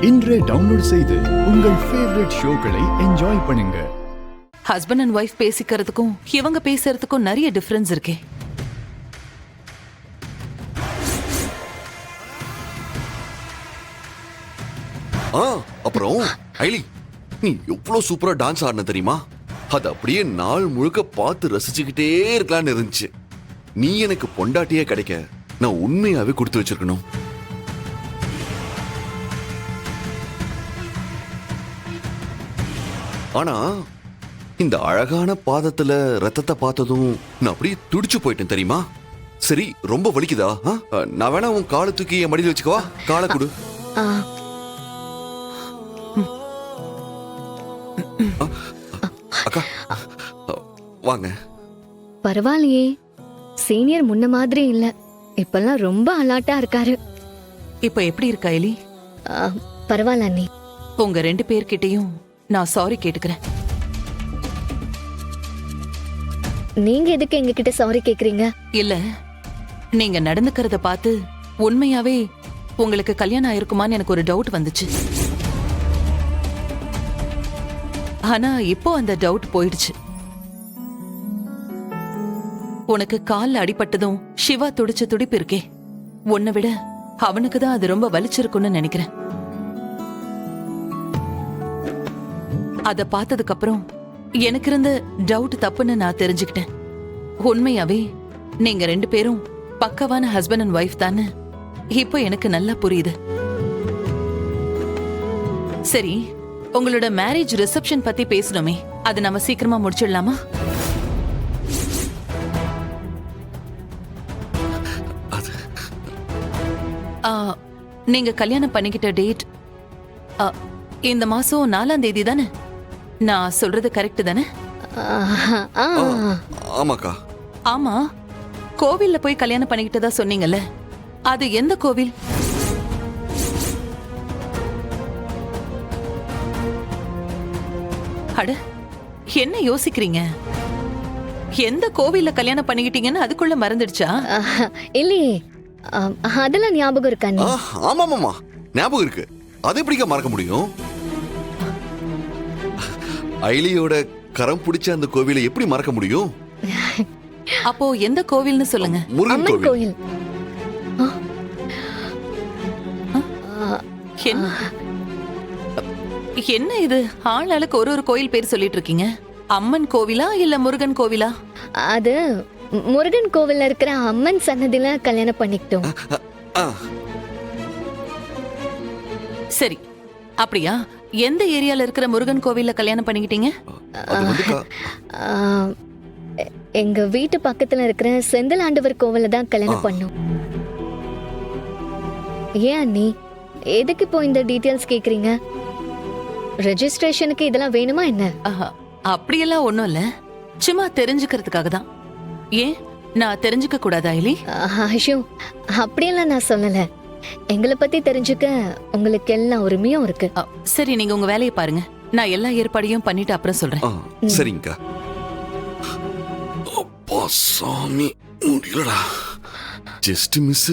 இன்றே டவுன்லோட் செய்து உங்கள் ஃபேவரட் ஷோக்களை என்ஜாய் பண்ணுங்க. ஹஸ்பண்ட் அண்ட் ஒய்ஃப் பேசிக்கிறதுக்கும் இவங்க பேசுறதுக்கும் நிறைய டிஃபரன்ஸ் இருக்கே. அப்புறம் ஐலி, நீ எவ்வளவு சூப்பரா டான்ஸ் ஆடின தெரியுமா? அது அப்படியே நாள் முழுக்க பார்த்து ரசிச்சுக்கிட்டே இருக்கலாம்னு இருந்துச்சு. நீ எனக்கு பொண்டாட்டியே கிடைக்க நான் உண்மையாவே கொடுத்து வச்சிருக்கணும். ஆனா இந்த அழகான பாதத்துல ரத்தத்தை பார்த்ததும் நான் அப்படியே துடிச்சு போயிட்டேன் தெரியுமா? சரி, ரொம்ப வலிக்குதா? நான் வேணா உன் காலை தூக்கி என் மடியில் வச்சுக்கவா? காலை கொடு. அக்கா வாங்க. பரவாயில்லையே, சீனியர் முன்ன மாதிரி இல்ல, இப்பெல்லாம் ரொம்ப அலாட்டா இருக்காரு. இப்ப எப்படி இருக்கா எலி? பரவாயில்ல அண்ணி. உங்க 2 பேர்கிட்டயும் நான் சாரி கேட்டுக்கிறேன். நீங்க எதுக்கு எங்க கிட்ட சாரி கேக்குறீங்க? இல்ல, நீங்க நடந்துக்கிறத பார்த்து உண்மையாவே உங்களுக்கு கல்யாணம் ஆயிருக்குமான்னு எனக்கு ஒரு டவுட் வந்துச்சு. ஆனா இப்போ அந்த டவுட் போயிடுச்சு. உனக்கு கால்ல அடிபட்டதும் சிவா துடிச்ச துடிப்பு இருக்கே, உன்னை விட அவனுக்கு தான் அது ரொம்ப வலிச்சிருக்குன்னு நினைக்கிறேன். அத பார்த்ததுக்கு அப்புறம் எனக்கு இருந்த டவுட் தப்புன்னு நான் தெரிஞ்சுக்கிட்டேன். உண்மையாவே நீங்க 2 பேரும் பக்கவான ஹஸ்பண்ட் அண்ட் ஒய்ஃப் தானே இப்போ எனக்கு நல்லா புரியுது. சரி, உங்களோட மேரேஜ் ரிசப்ஷன் பத்தி பேசணுமே, அது நம்ம சீக்கிரமா முடிச்சிடலாமா? நீங்க கல்யாணம் பண்ணிக்கிட்ட டேட் இந்த மாசம் 4ஆம் தேதி தானே? நான் சொல்றது கரெக்ட் தானே? ஆமாக்கா. ஆமா, கோவில்ல போய் கல்யாணம் பண்ணிக்கிட்டதா சொன்னீங்கல்ல, அது எந்த கோவில்? அட, என்ன யோசிக்கிறீங்க? எந்த கோவில்ல கல்யாணம் பண்ணிக்கிட்டீங்கன்னு அதுக்குள்ள மறந்துடுச்சா? இல்லையே, அதெல்லாம் ஞாபகம் இருக்கா? ஆமாமாமா, ஞாபகம் இருக்கு. அது எப்படிக்கா மறக்க முடியும்? ஐலியோட கரம் பிடிச்ச அந்த கோவிலை எப்படி மறக்க முடியும்? அப்போ எந்த கோவில்னு சொல்லுங்க. முருகன் கோவில். என்ன இது, ஆளாளுக்கு ஒரு கோயில் பேர் சொல்லிட்டு இருக்கீங்க? அம்மன் கோவிலா இல்ல முருகன் கோவிலா? அது முருகன் கோவில்ல இருக்கிற அம்மன் சன்னதியில கல்யாணம் பண்ணிக்கிட்டோம். சரி, அப்படியா? எந்த ஏரியால இருக்கிற முருகன் கோவில்ல கல்யாணம் பண்ணிக்கிட்டீங்க? எங்க வீட்டு பக்கத்துல இருக்கிற செந்தில் ஆண்டவர் கோவில்ல தான் கல்யாணம் பண்ணோம். ஏன் அண்ணி, எதுக்கு இப்போ இந்த டீடைல்ஸ் கேக்குறீங்க? ரெஜிஸ்ட்ரேஷனுக்கு இதெல்லாம் வேணுமா என்ன? அப்படியெல்லாம் ஒண்ணும் இல்ல, சும்மா தெரிஞ்சுக்கிறதுக்காக தான். ஏன், நான் தெரிஞ்சுக்க கூடாதா எலி? ஐயோ, அப்படியெல்லாம் நான் சொல்லல. எங்களை பத்தி தெரிஞ்சுக்க உங்களுக்கு எல்லா உரிமையும் இருக்கு. சரி, நீங்க உங்க வேலையை பாருங்க, நான் எல்லா ஏற்பாடையும் பண்ணிட்டு அப்புறம் சொல்றேன். சரிங்கக்கா. அப்பா சாமி, முடியலடா, ஜஸ்ட் மிஸ்.